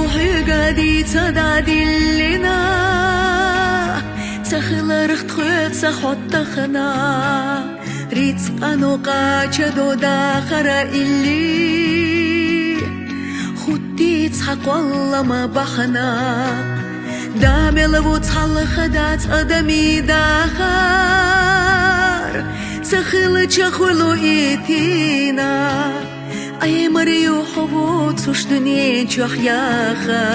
حقادي تدادي لنا تخلرخ تخوت سخوت تخنا ريت قانوقا جدو داخرا إلي خدي تحق والله ما بحنا دامي لو تحل خدات أدمي داخر تخل تخلو إيتينا أي مريو حبوت وش دنيا جحياخا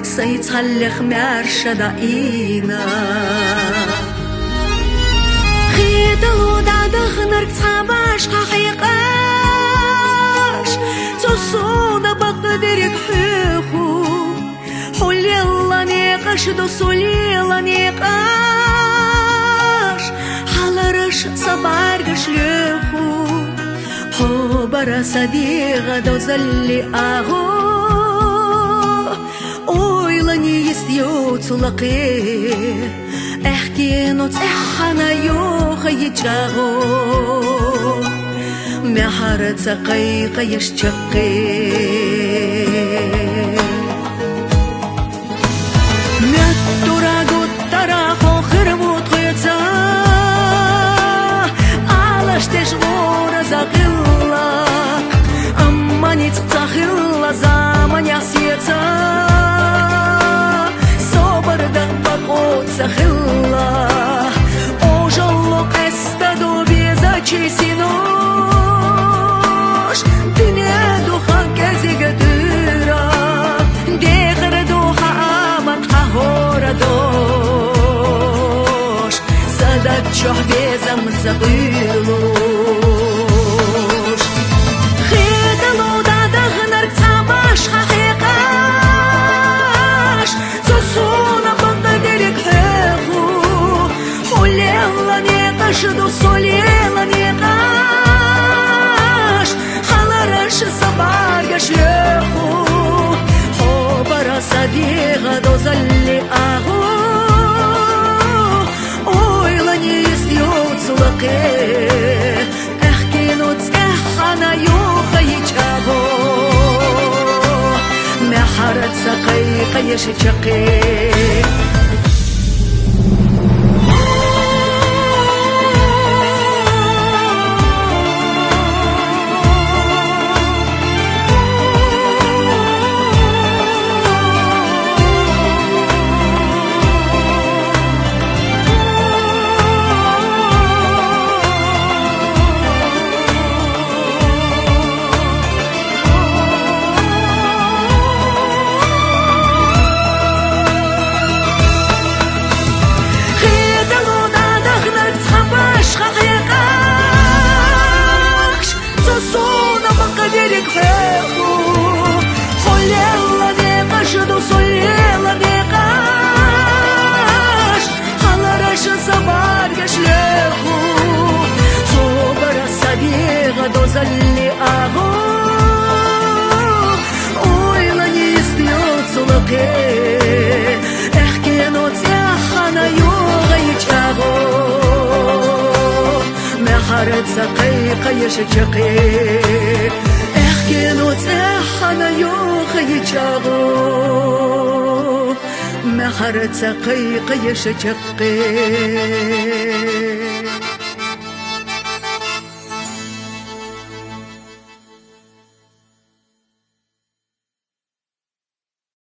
سيتخلخ مرشد إينا خيدلو دادخ نرك تحباش حقيقاش تصونا بقدرك حيخو حولي الله نيقاش دوسولي الله نيقاش حالرش صبارقش ليخو حبرا صديقة دوزلي آهو أويلاني يستيو تلقي احكي نوت احنا يوخ يجاهو محارة سقيق يشتقي ميتورا قد تراخو خربوت خيطا علاش تشغور زغلق أما نتتخل زمان يسيتا صبر دقبقوت سخلا أوجلق استدو بيزاچي سينوش دنيا دوخا كزي قدرا ديخر دوخا آمد حهورا دوش سادت شوح بيزم زغيلوش خيدلو دادخ نرك تاباش حقيقاش تسونا بقدرك حيخو حولي الله نيقاش دوسولي الله نيقاش حالرش صبارقش يخو حبرا صديقة دوزلي آهو أويلاني يستيوت سلقي احكي نوت احنا يوخ يجابو محارة سقيق يشجقي بقدرك حيخو حولي الله نيقاش دوسولي الله نيقاش حالرش صبارقش ليخو صبر صديقة دوزلي آهو أويلاني يستيوت سلقي احكي نوت احنا يوغا يجاهو محارة سقيق يشجقي احكي نوت احنا يوخ يجاغو محارة سقيق يشجقي